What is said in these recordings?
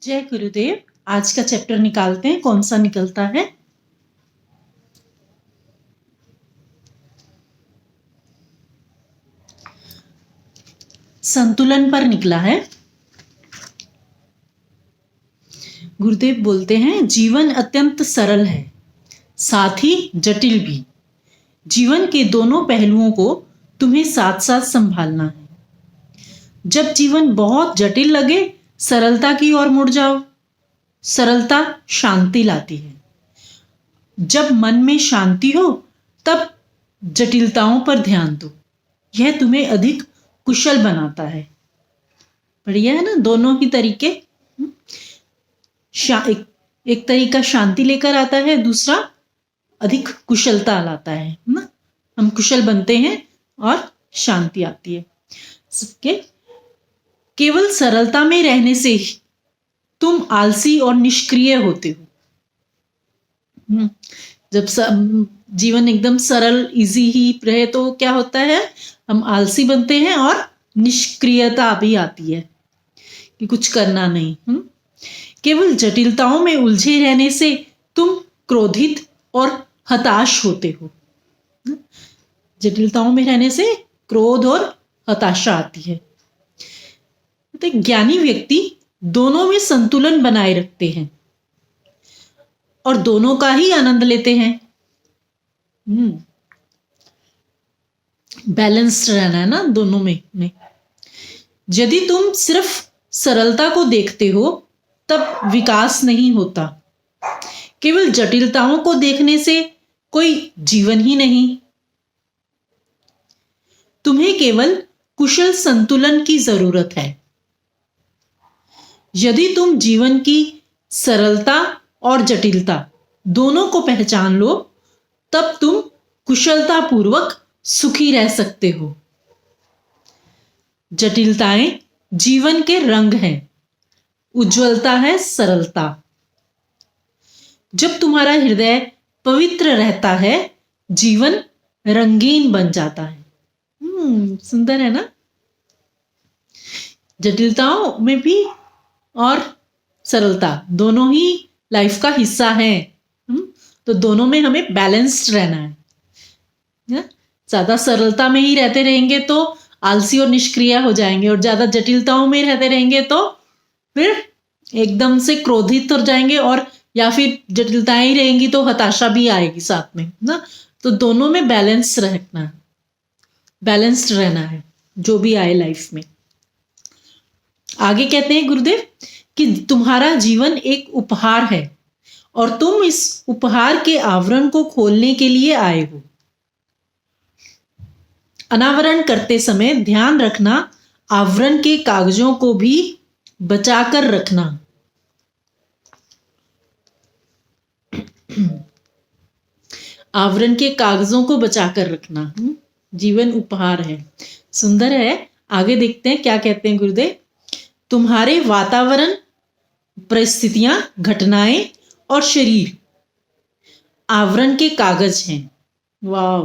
जय गुरुदेव। आज का चैप्टर निकालते हैं, कौन सा निकलता है? संतुलन पर निकला है। गुरुदेव बोलते हैं, जीवन अत्यंत सरल है, साथ ही जटिल भी। जीवन के दोनों पहलुओं को तुम्हें साथ साथ संभालना है। जब जीवन बहुत जटिल लगे, सरलता की ओर मुड़ जाओ। सरलता शांति लाती है। जब मन में शांति हो, तब जटिलताओं पर ध्यान दो। यह तुम्हें अधिक कुशल बनाता है। बढ़िया है ना, दोनों ही तरीके। एक तरीका शांति लेकर आता है, दूसरा अधिक कुशलता लाता है ना। हम कुशल बनते हैं और शांति आती है सबके। केवल सरलता में रहने से ही तुम आलसी और निष्क्रिय होते हो। जब जीवन एकदम सरल इजी ही रहे तो क्या होता है, हम आलसी बनते हैं और निष्क्रियता भी आती है कि कुछ करना नहीं। केवल जटिलताओं में उलझे रहने से तुम क्रोधित और हताश होते हो। जटिलताओं में रहने से क्रोध और हताशा आती है। तो ज्ञानी व्यक्ति दोनों में संतुलन बनाए रखते हैं और दोनों का ही आनंद लेते हैं। बैलेंस्ड रहना है ना दोनों में। यदि तुम सिर्फ सरलता को देखते हो, तब विकास नहीं होता। केवल जटिलताओं को देखने से कोई जीवन ही नहीं। तुम्हें केवल कुशल संतुलन की जरूरत है। यदि तुम जीवन की सरलता और जटिलता दोनों को पहचान लो, तब तुम कुशलतापूर्वक सुखी रह सकते हो। जटिलताएं जीवन के रंग हैं, उज्ज्वलता है सरलता। जब तुम्हारा हृदय पवित्र रहता है, जीवन रंगीन बन जाता है। सुंदर है ना। जटिलताओं में भी और सरलता दोनों ही लाइफ का हिस्सा है। तो दोनों में हमें बैलेंस्ड रहना है। ज्यादा सरलता में ही रहते रहेंगे तो आलसी और निष्क्रिय हो जाएंगे, और ज्यादा जटिलताओं में रहते रहेंगे तो फिर एकदम से क्रोधित हो जाएंगे, और या फिर जटिलताएं ही रहेंगी तो हताशा भी आएगी साथ में ना। तो दोनों में बैलेंस्ड रहना है जो भी आए लाइफ में। आगे कहते हैं गुरुदेव कि तुम्हारा जीवन एक उपहार है और तुम इस उपहार के आवरण को खोलने के लिए आए हो। अनावरण करते समय ध्यान रखना, आवरण के कागजों को भी बचाकर रखना। आवरण के कागजों को बचाकर रखना। जीवन उपहार है, सुंदर है। आगे देखते हैं क्या कहते हैं गुरुदेव। तुम्हारे वातावरण, परिस्थितियां, घटनाएं और शरीर आवरण के कागज हैं। वाह।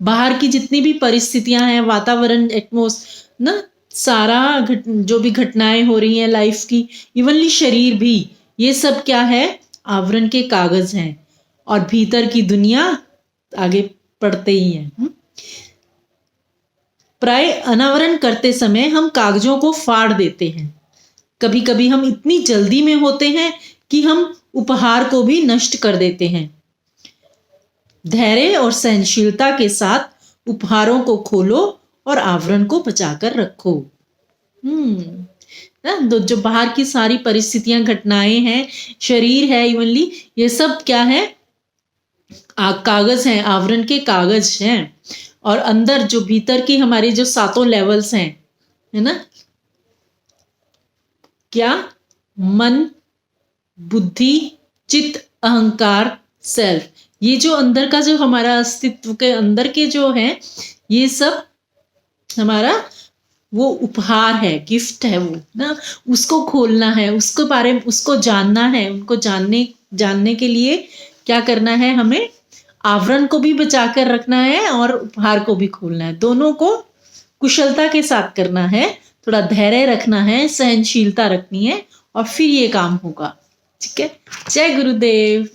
बाहर की जितनी भी परिस्थितियां हैं, वातावरण, एटमॉस्फेयर ना, सारा जो भी घटनाएं हो रही हैं लाइफ की, इवनली शरीर भी, ये सब क्या है, आवरण के कागज हैं। और भीतर की दुनिया आगे पढ़ते ही हैं। प्राय अनावरण करते समय हम कागजों को फाड़ देते हैं। कभी कभी हम इतनी जल्दी में होते हैं कि हम उपहार को भी नष्ट कर देते हैं। धैर्य और सहनशीलता के साथ उपहारों को खोलो और आवरण को बचाकर रखो। जो बाहर की सारी परिस्थितियां, घटनाएं हैं, शरीर है, इवनली ये सब क्या है, कागज हैं, आवरण के कागज हैं। और अंदर जो भीतर की हमारे जो 7 लेवल्स हैं, है ना, क्या, मन, बुद्धि, चित्त, अहंकार, सेल्फ, ये जो अंदर का जो हमारा अस्तित्व के अंदर के जो है, ये सब हमारा वो उपहार है, गिफ्ट है वो ना। उसको खोलना है, उसके बारे में उसको जानना है। उनको जानने के लिए क्या करना है, हमें आवरण को भी बचाकर रखना है और उपहार को भी खोलना है। दोनों को कुशलता के साथ करना है। थोड़ा धैर्य रखना है, सहनशीलता रखनी है और फिर ये काम होगा। ठीक है। जय गुरुदेव।